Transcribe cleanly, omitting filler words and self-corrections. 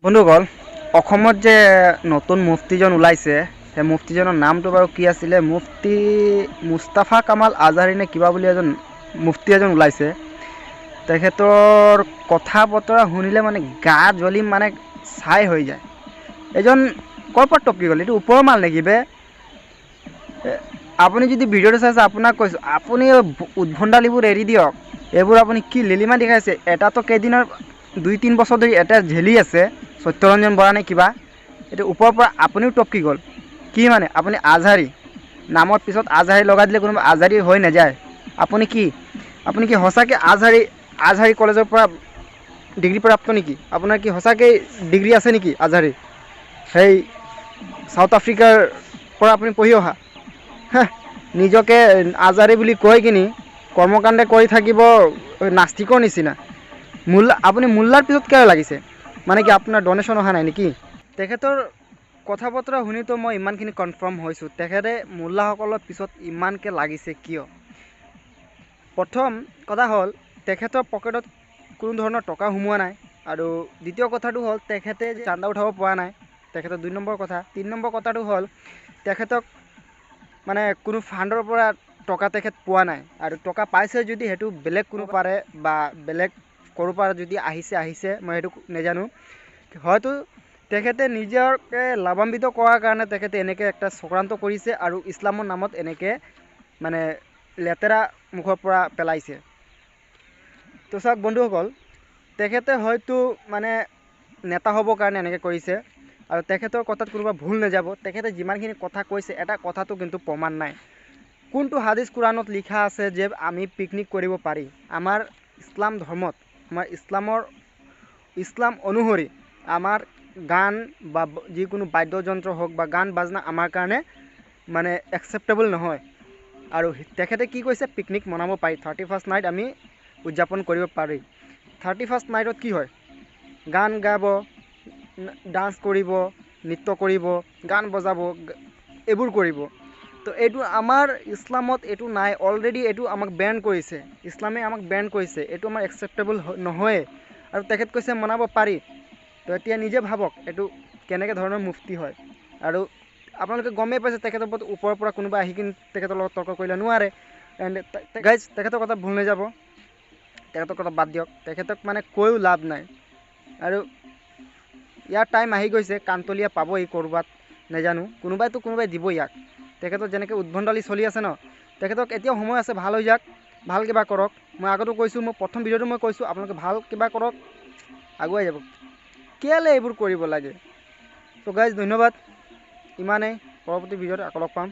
বন্ধুসকল, অসমত যে নতুন মুফতিজন ওলাইছে, সেই মুফতিজনৰ নামটো বাৰু কি আছিলে? মুফতি মুস্তাফা কামাল আজহাৰী নে কিবা বুলি এজন মুফতি এজন ওলাইছে। তেখেতৰ কথা বতৰা শুনিলে মানে গা জ্বলি মানে ছাই হৈ যায়। এজন ক'ৰ পৰা টপকি গ'ল? এইটো ওপৰৰ মাল নেকি বে? আপুনি যদি ভিডিঅ'টো চাইছে, আপোনাক কৈছোঁ, আপুনি উদ্ভণ্ডালিবোৰ এৰি দিয়ক। এইবোৰ আপুনি কি লিলিমা দেখাইছে? এটাতো কেইদিনৰ 2-3 বছৰ ধৰি এটা ঝেলি আছে, সত্যৰঞ্জন বৰা নে কিবা। এইটো ওপৰৰ পৰা আপুনিও টপকি গ'ল। কি মানে আপুনি আজহাৰী নামৰ পিছত আজহাৰী লগাই দিলে কোনোবা আজহাৰী হৈ নাযায়? আপুনি কি সঁচাকৈ আজহাৰী কলেজৰ পৰা ডিগ্ৰী প্ৰাপ্ত নেকি? আপোনাৰ কি সঁচাকৈ ডিগ্ৰী আছে নেকি আজহাৰী? সেই সাউথ আফ্ৰিকাৰ পৰা আপুনি পঢ়ি অহা? নিজকে আজহাৰী বুলি কৈ কিনি কৰ্মকাণ্ড কৰি থাকিব নাস্তিকৰ নিচিনা। আপুনি মোল্লাৰ পিছত কিয় লাগিছে? মানে কি আপোনাৰ ডনেশ্যন অহা নাই নেকি? তেখেতৰ কথা বতৰা শুনিতো মই ইমানখিনি কনফাৰ্ম হৈছোঁ, তেখেতে মোল্লাসকলৰ পিছত ইমানকৈ লাগিছে কিয়? প্ৰথম কথা হ'ল, তেখেতৰ পকেটত কোনো ধৰণৰ টকা সোমোৱা নাই। আৰু দ্বিতীয় কথাটো হ'ল, তেখেতে চান্দা উঠাব পৰা নাই। তেখেতৰ 2 নম্বৰ কথা। 3 নম্বৰ কথাটো হ'ল, তেখেতক মানে কোনো ফাণ্ডৰ পৰা টকা তেখেত পোৱা নাই। আৰু টকা পাইছে যদি সেইটো বেলেগ কোনো পাৰে বা বেলেগ ক'ৰ পৰা যদি আহিছে মই সেইটো নাজানো। হয়তো তেখেতে নিজকে লাভান্বিত কৰাৰ কাৰণে তেখেতে এনেকৈ একটা চক্ৰান্ত কৰিছে আৰু ইছলামৰ নামত এনেকৈ মানে লেতেৰা মুখৰ পৰা পেলাইছে। তো চাওক বন্ধুসকল, তেখেতে হয়তো মানে নেতা হ'বৰ কাৰণে এনেকৈ কৰিছে আৰু তেখেতৰ কথাত কোনোবা ভুল নাযাব। তেখেতে যিমানখিনি কথা কৈছে, এটা কথাটো কিন্তু প্ৰমাণ নাই। কোনটো হাদিছ কোৰাণত লিখা আছে যে আমি পিকনিক কৰিব পাৰি? আমাৰ ইছলাম ধৰ্মত, আমাৰ ইছলাম অনুসৰি আমাৰ গান বা যিকোনো বাদ্যযন্ত্ৰ হওক বা গান বাজনা আমাৰ কাৰণে মানে একচেপ্টেবল নহয়। আৰু তেখেতে কি কৈছে? পিকনিক মনাব পাৰি, 31st নাইট আমি উদযাপন কৰিব পাৰি। 31st নাইটত কি হয়? গান গাব, ডান্স কৰিব, নৃত্য কৰিব, গান বজাব, এইবোৰ কৰিব। তো এইটো আমাৰ ইছলামত এইটো নাই। অলৰেডি এইটো আমাক বেন কৰিছে, ইছলামে আমাক বেন কৰিছে। এইটো আমাৰ একচেপ্টেবল নহয়ে। আৰু তেখেত কৈছে মনাব পাৰি। তো এতিয়া নিজে ভাবক এইটো কেনেকৈ ধৰণৰ মুফতি হয়। আৰু আপোনালোকে গমেই পাইছে, তেখেতৰ ওপৰৰ পৰা কোনোবা আহি কিনি তেখেতৰ লগত তৰ্ক কৰিলে নোৱাৰে। গাইজ, তেখেতৰ কথা ভুল নাযাব, তেখেতৰ কথা বাদ দিয়ক। তেখেতক মানে কৈও লাভ নাই। আৰু ইয়াৰ টাইম আহি গৈছে, কান্তলীয়া পাবই ক'ৰবাত নাজানো, কোনোবাই দিব ইয়াক। তেখেতৰ যেনেকৈ উদ্ভণ্ডালি চলি আছে ন, তেখেতক এতিয়াও সময় আছে, ভাল হৈ যাওক, ভাল কিবা কৰক। মই আগতো কৈছোঁ, মই প্ৰথম ভিডিঅ'টো মই কৈছোঁ, আপোনালোকে ভাল কিবা কৰক, আগুৱাই যাব। কেলৈ এইবোৰ কৰিব লাগে? তো গাইজ, ধন্যবাদ। ইমানেই। পৰৱৰ্তী ভিডিঅ'ত আকৌ লগ পাম।